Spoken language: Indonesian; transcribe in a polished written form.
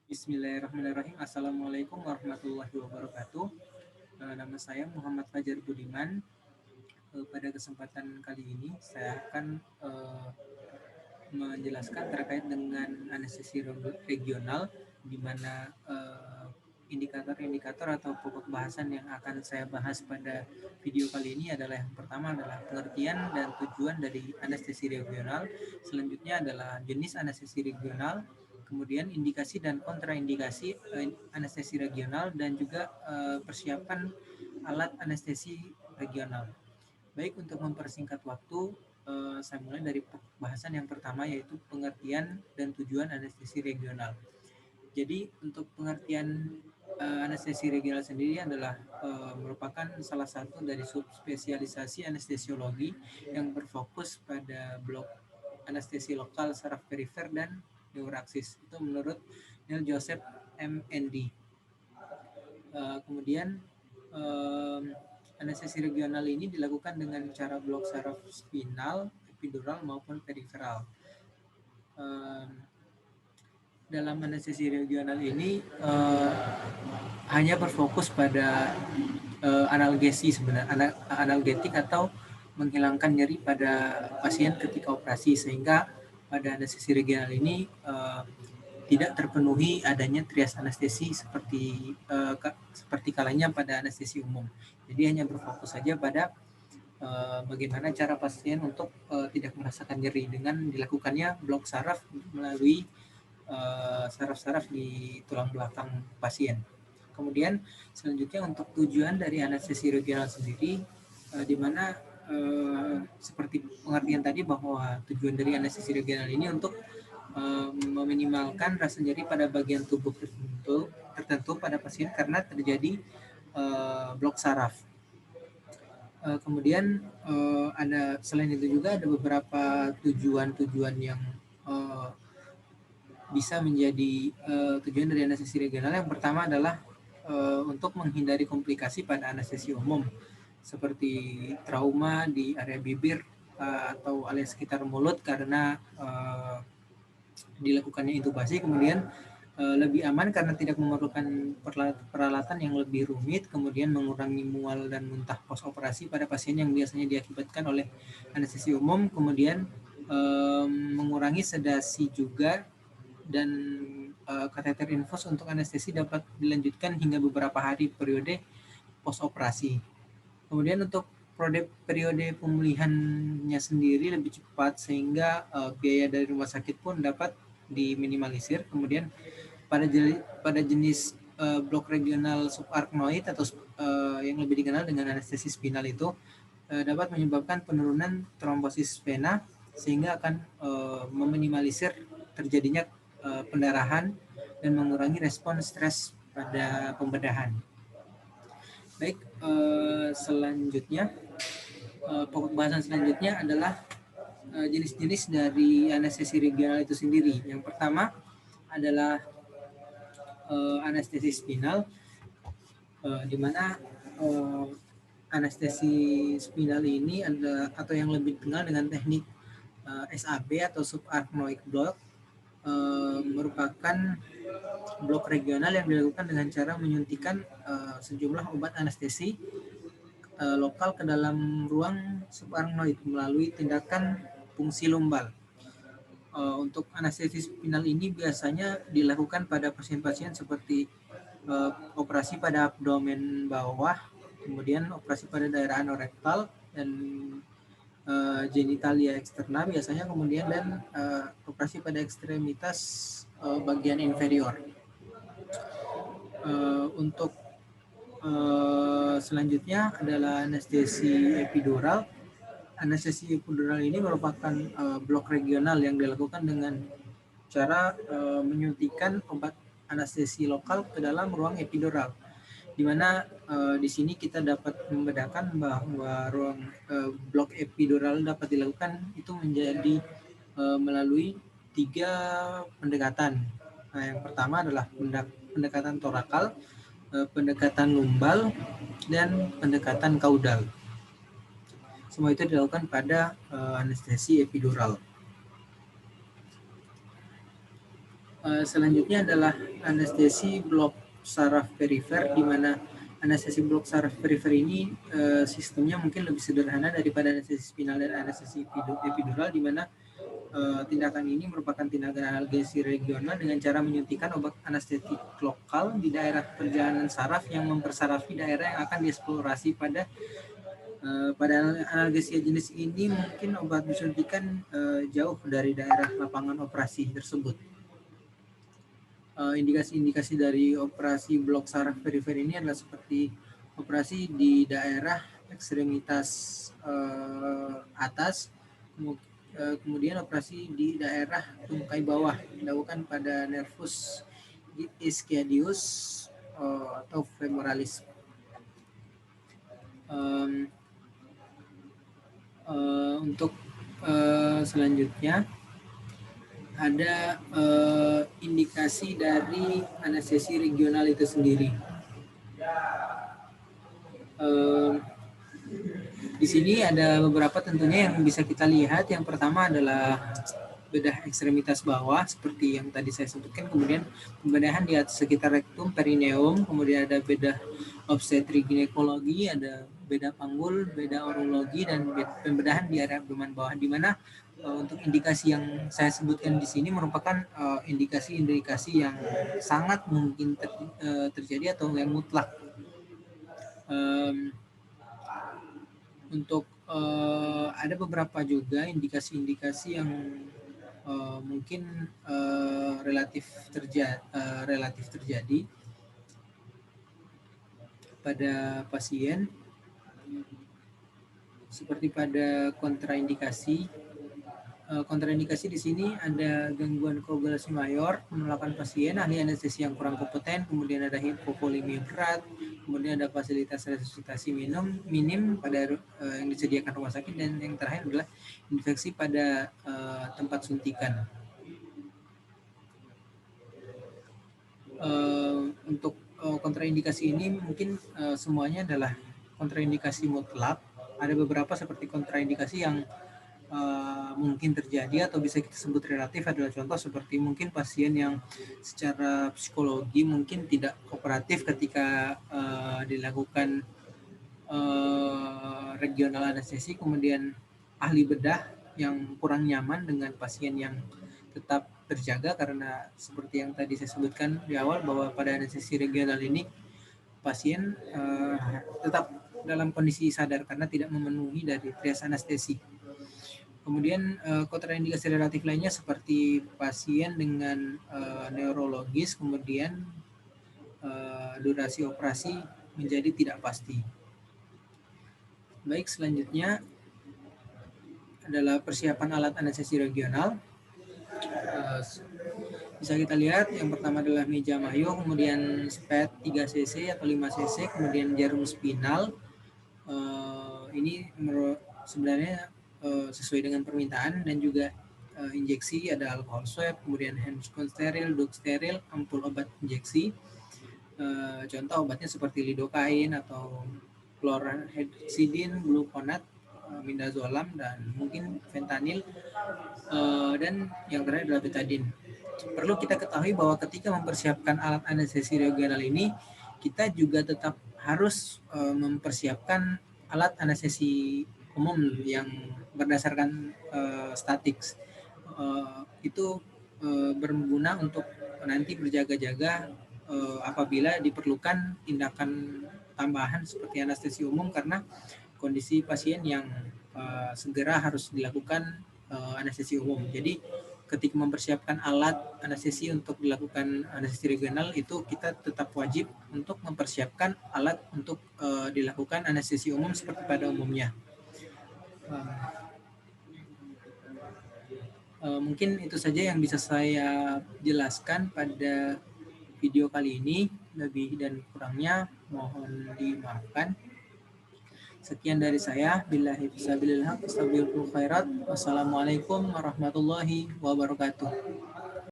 Bismillahirrahmanirrahim. Assalamualaikum warahmatullahi wabarakatuh. Nama saya Muhammad Fajar Budiman. Pada kesempatan kali ini saya akan menjelaskan terkait dengan anestesi regional, di mana indikator-indikator atau pokok bahasan yang akan saya bahas pada video kali ini adalah yang pertama adalah pengertian dan tujuan dari anestesi regional, selanjutnya adalah jenis anestesi regional, kemudian indikasi dan kontraindikasi anestesi regional, dan juga persiapan alat anestesi regional. Baik, untuk mempersingkat waktu, saya mulai dari bahasan yang pertama, yaitu pengertian dan tujuan anestesi regional. Jadi untuk pengertian anestesi regional sendiri adalah merupakan salah satu dari subspesialisasi anestesiologi yang berfokus pada blok anestesi lokal, saraf perifer, dan neuraksis. Itu menurut Neil Joseph MND. Kemudian anestesi regional ini dilakukan dengan cara blok saraf spinal, epidural maupun periferal. Dalam anestesi regional ini hanya berfokus pada analgesi sebenarnya, analgetik atau menghilangkan nyeri pada pasien ketika operasi, sehingga pada anestesi regional ini tidak terpenuhi adanya trias anestesi seperti kalanya pada anestesi umum. Jadi hanya berfokus saja pada bagaimana cara pasien untuk tidak merasakan nyeri dengan dilakukannya blok saraf melalui saraf-saraf di tulang belakang pasien. Kemudian selanjutnya untuk tujuan dari anestesi regional sendiri, di mana seperti pengertian tadi bahwa tujuan dari anestesi regional ini untuk meminimalkan rasa nyeri pada bagian tubuh tertentu pada pasien karena terjadi blok saraf. Kemudian ada selain itu juga ada beberapa tujuan-tujuan yang bisa menjadi tujuan dari anestesi regional. Yang pertama adalah untuk menghindari komplikasi pada anestesi umum seperti trauma di area bibir atau area sekitar mulut karena dilakukannya intubasi, kemudian lebih aman karena tidak memerlukan peralatan yang lebih rumit, kemudian mengurangi mual dan muntah pos operasi pada pasien yang biasanya diakibatkan oleh anestesi umum, kemudian mengurangi sedasi juga, dan kateter infus untuk anestesi dapat dilanjutkan hingga beberapa hari periode pos operasi. Kemudian untuk periode pemulihannya sendiri lebih cepat sehingga biaya dari rumah sakit pun dapat diminimalisir. Kemudian pada jenis blok regional subarachnoid atau yang lebih dikenal dengan anestesi spinal itu dapat menyebabkan penurunan trombosis vena sehingga akan meminimalisir terjadinya pendarahan dan mengurangi respon stres pada pembedahan. Baik, selanjutnya pokok bahasan selanjutnya adalah jenis-jenis dari anestesi regional itu sendiri. Yang pertama adalah anestesi spinal, di mana anestesi spinal ini atau yang lebih dikenal dengan teknik SAB atau subarachnoid block, merupakan blok regional yang dilakukan dengan cara menyuntikkan sejumlah obat anestesi lokal ke dalam ruang subarachnoid melalui tindakan fungsi lumbal. Untuk anestesi spinal ini biasanya dilakukan pada pasien-pasien seperti operasi pada abdomen bawah, kemudian operasi pada daerah anorektal dan genitalia eksterna biasanya, kemudian dan operasi pada ekstremitas bagian inferior. Untuk selanjutnya adalah anestesi epidural. Anestesi epidural ini merupakan blok regional yang dilakukan dengan cara menyuntikkan obat anestesi lokal ke dalam ruang epidural, di mana di sini kita dapat membedakan bahwa ruang blok epidural dapat dilakukan itu menjadi melalui 3 pendekatan. Nah, yang pertama adalah pendekatan torakal, pendekatan lumbal, dan pendekatan kaudal. Semua itu dilakukan pada anestesi epidural. Selanjutnya adalah anestesi blok saraf perifer, di mana anestesi blok saraf perifer ini sistemnya mungkin lebih sederhana daripada anestesi spinal dan anestesi epidural, di mana tindakan ini merupakan tindakan analgesi regional dengan cara menyuntikkan obat anestetik lokal di daerah perjalanan saraf yang mempersarafi daerah yang akan dieksplorasi. Pada analgesia jenis ini mungkin obat disuntikan jauh dari daerah lapangan operasi tersebut. Indikasi-indikasi dari operasi blok saraf perifer ini adalah seperti operasi di daerah ekstremitas atas, kemudian operasi di daerah tungkai bawah dilakukan pada nervus ischiadius atau femoralis. Untuk selanjutnya ada indikasi dari anestesi regional itu sendiri. Di sini ada beberapa tentunya yang bisa kita lihat. Yang pertama adalah bedah ekstremitas bawah seperti yang tadi saya sebutkan, kemudian pembedahan di atas sekitar rektum, perineum, kemudian ada bedah obstetrik ginekologi, ada bedah panggul, bedah urologi, dan pembedahan di area abdomen bawah, di mana untuk indikasi yang saya sebutkan di sini merupakan indikasi-indikasi yang sangat mungkin terjadi atau yang mutlak. Untuk ada beberapa juga indikasi-indikasi yang mungkin relatif terjadi pada pasien, seperti pada kontraindikasi. Kontraindikasi di sini ada gangguan koagulasi mayor, penolakan pasien, ahli anestesi yang kurang kompeten, kemudian ada hipovolemia berat, kemudian ada fasilitas resusitasi minim pada yang disediakan rumah sakit, dan yang terakhir adalah infeksi pada tempat suntikan. Untuk kontraindikasi ini mungkin semuanya adalah kontraindikasi mutlak. Ada beberapa seperti kontraindikasi yang mungkin terjadi atau bisa kita sebut relatif, adalah contoh seperti mungkin pasien yang secara psikologi mungkin tidak kooperatif ketika dilakukan regional anestesi, kemudian ahli bedah yang kurang nyaman dengan pasien yang tetap terjaga, karena seperti yang tadi saya sebutkan di awal bahwa pada anestesi regional ini pasien tetap dalam kondisi sadar karena tidak memenuhi dari trias anestesi. Kemudian kontraindikasi relatif lainnya seperti pasien dengan neurologis, kemudian durasi operasi menjadi tidak pasti. Baik, selanjutnya adalah persiapan alat anestesi regional. Bisa kita lihat yang pertama adalah meja Mayo, kemudian SPED 3 cc atau 5 cc, kemudian jarum spinal. Ini sebenarnya sesuai dengan permintaan, dan juga injeksi, ada alkohol swab, kemudian handscone steril, duk steril, ampul obat injeksi. Contoh obatnya seperti lidocaine atau chlorhexidine, gluconat, midazolam, dan mungkin fentanyl, dan yang terakhir adalah betadine. Perlu kita ketahui bahwa ketika mempersiapkan alat anestesi regional ini, kita juga tetap harus mempersiapkan alat anestesi umum yang berdasarkan statik. Itu berguna untuk nanti berjaga-jaga apabila diperlukan tindakan tambahan seperti anestesi umum, karena kondisi pasien yang segera harus dilakukan anestesi umum. Jadi ketika mempersiapkan alat anestesi untuk dilakukan anestesi regional, itu kita tetap wajib untuk mempersiapkan alat untuk dilakukan anestesi umum seperti pada umumnya. Mungkin itu saja yang bisa saya jelaskan pada video kali ini. Lebih dan kurangnya mohon dimaafkan. Sekian dari saya. Billahi fisabilillah, astagfirullah khairat. Wassalamualaikum warahmatullahi wabarakatuh.